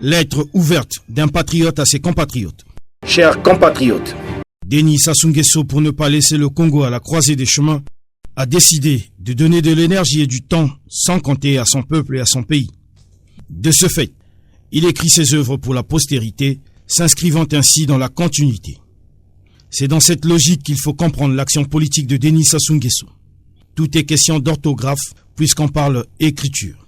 Lettre ouverte d'un patriote à ses compatriotes. Chers compatriotes, Denis Sassou Nguesso, pour ne pas laisser le Congo à la croisée des chemins, a décidé de donner de l'énergie et du temps sans compter à son peuple et à son pays. De ce fait, il écrit ses œuvres pour la postérité, s'inscrivant ainsi dans la continuité. C'est dans cette logique qu'il faut comprendre l'action politique de Denis Sassou Nguesso. Tout est question d'orthographe puisqu'on parle écriture.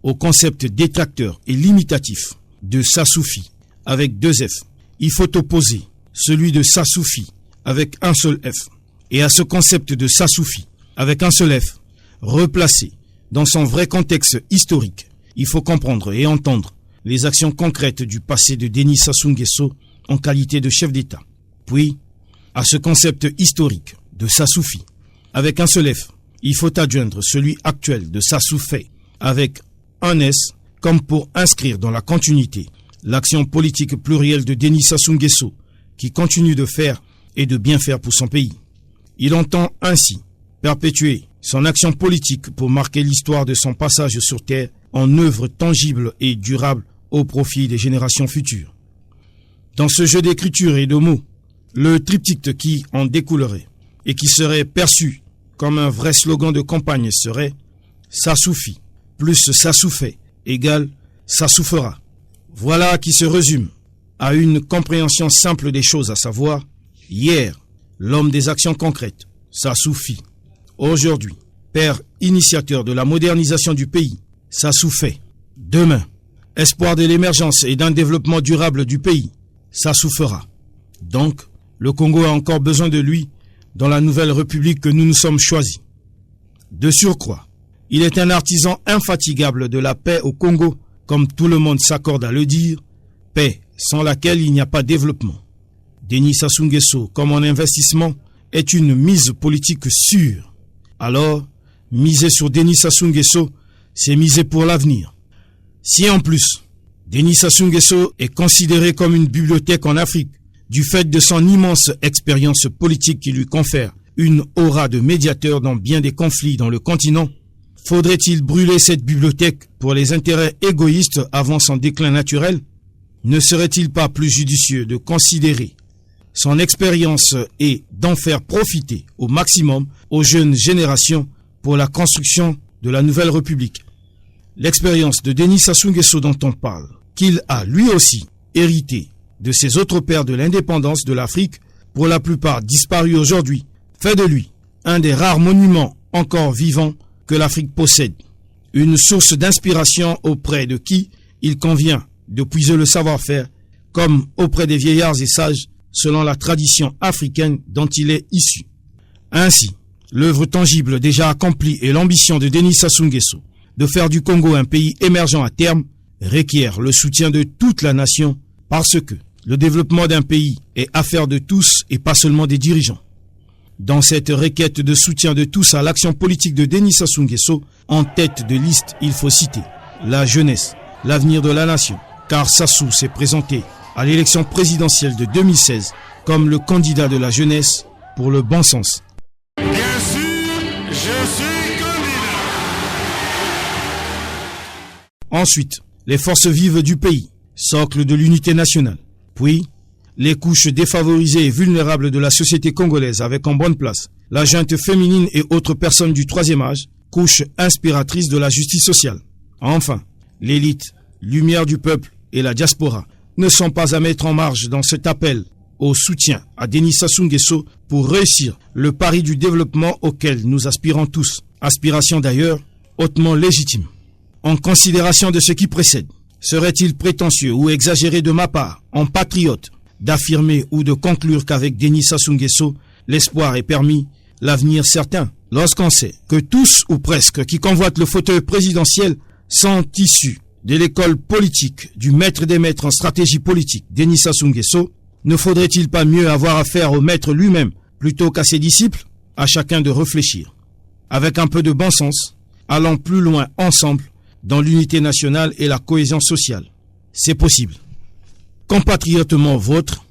Au concept détracteur et limitatif de Sassoufi avec 2 F, il faut opposer celui de Sassoufi avec un seul F. Et à ce concept de Sassoufi avec un seul F, replacé dans son vrai contexte historique, il faut comprendre et entendre les actions concrètes du passé de Denis Sassou Nguesso en qualité de chef d'État. Puis, à ce concept historique de Sassoufi avec un seul F, il faut adjoindre celui actuel de Sassoufé avec un S, comme pour inscrire dans la continuité l'action politique plurielle de Denis Sassou Nguesso, qui continue de faire et de bien faire pour son pays. Il entend ainsi perpétuer son action politique pour marquer l'histoire de son passage sur Terre en œuvre tangible et durable au profit des générations futures. Dans ce jeu d'écriture et de mots, le triptyque qui en découlerait et qui serait perçu comme un vrai slogan de campagne serait « Sassoufi plus Sassoufé égale Sassoufera ». Voilà qui se résume à une compréhension simple des choses, à savoir « Hier, l'homme des actions concrètes, Sassoufi. Aujourd'hui, père initiateur de la modernisation du pays, Sassoufé. Demain, espoir de l'émergence et d'un développement durable du pays, Sassoufera. Donc, le Congo a encore besoin de lui dans la nouvelle république que nous nous sommes choisis. De surcroît, il est un artisan infatigable de la paix au Congo, comme tout le monde s'accorde à le dire, paix sans laquelle il n'y a pas de développement. Denis Sassou Nguesso, comme en investissement, est une mise politique sûre. Alors, miser sur Denis Sassou Nguesso, c'est miser pour l'avenir. Si en plus, Denis Sassou Nguesso est considéré comme une bibliothèque en Afrique, du fait de son immense expérience politique qui lui confère une aura de médiateur dans bien des conflits dans le continent, faudrait-il brûler cette bibliothèque pour les intérêts égoïstes avant son déclin naturel? Ne serait-il pas plus judicieux de considérer son expérience et d'en faire profiter au maximum aux jeunes générations pour la construction de la nouvelle République? L'expérience de Denis Sassou Nguesso dont on parle, qu'il a lui aussi hérité de ses autres pères de l'indépendance de l'Afrique, pour la plupart disparus aujourd'hui, fait de lui un des rares monuments encore vivants que l'Afrique possède. Une source d'inspiration auprès de qui il convient de puiser le savoir-faire, comme auprès des vieillards et sages, selon la tradition africaine dont il est issu. Ainsi, l'œuvre tangible déjà accomplie et l'ambition de Denis Sassou Nguesso de faire du Congo un pays émergent à terme requiert le soutien de toute la nation, parce que le développement d'un pays est affaire de tous et pas seulement des dirigeants. Dans cette requête de soutien de tous à l'action politique de Denis Sassou Nguesso, en tête de liste, il faut citer la jeunesse, l'avenir de la nation, car Sassou s'est présenté à l'élection présidentielle de 2016 comme le candidat de la jeunesse pour le bon sens. Bien sûr, je suis candidat. Ensuite, les forces vives du pays, socle de l'unité nationale. Puis, les couches défavorisées et vulnérables de la société congolaise avec en bonne place la junte féminine et autres personnes du troisième âge, couche inspiratrice de la justice sociale. Enfin, l'élite, lumière du peuple et la diaspora ne sont pas à mettre en marge dans cet appel au soutien à Denis Sassou Nguesso pour réussir le pari du développement auquel nous aspirons tous. Aspiration d'ailleurs hautement légitime. En considération de ce qui précède, serait-il prétentieux ou exagéré de ma part, en patriote, d'affirmer ou de conclure qu'avec Denis Sassou Nguesso, l'espoir est permis, l'avenir certain, lorsqu'on sait que tous ou presque qui convoitent le fauteuil présidentiel sont issus de l'école politique du maître des maîtres en stratégie politique, Denis Sassou Nguesso, ne faudrait-il pas mieux avoir affaire au maître lui-même plutôt qu'à ses disciples? À chacun de réfléchir. Avec un peu de bon sens, allons plus loin ensemble dans l'unité nationale et la cohésion sociale. C'est possible. Compatriotement vôtre,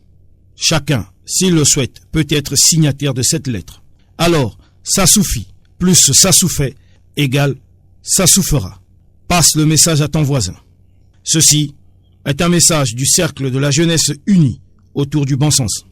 chacun, s'il le souhaite, peut être signataire de cette lettre. Alors, Sassoufi plus Sassoufé égale Sassoufera. Passe le message à ton voisin. Ceci est un message du Cercle de la Jeunesse Unie autour du bon sens.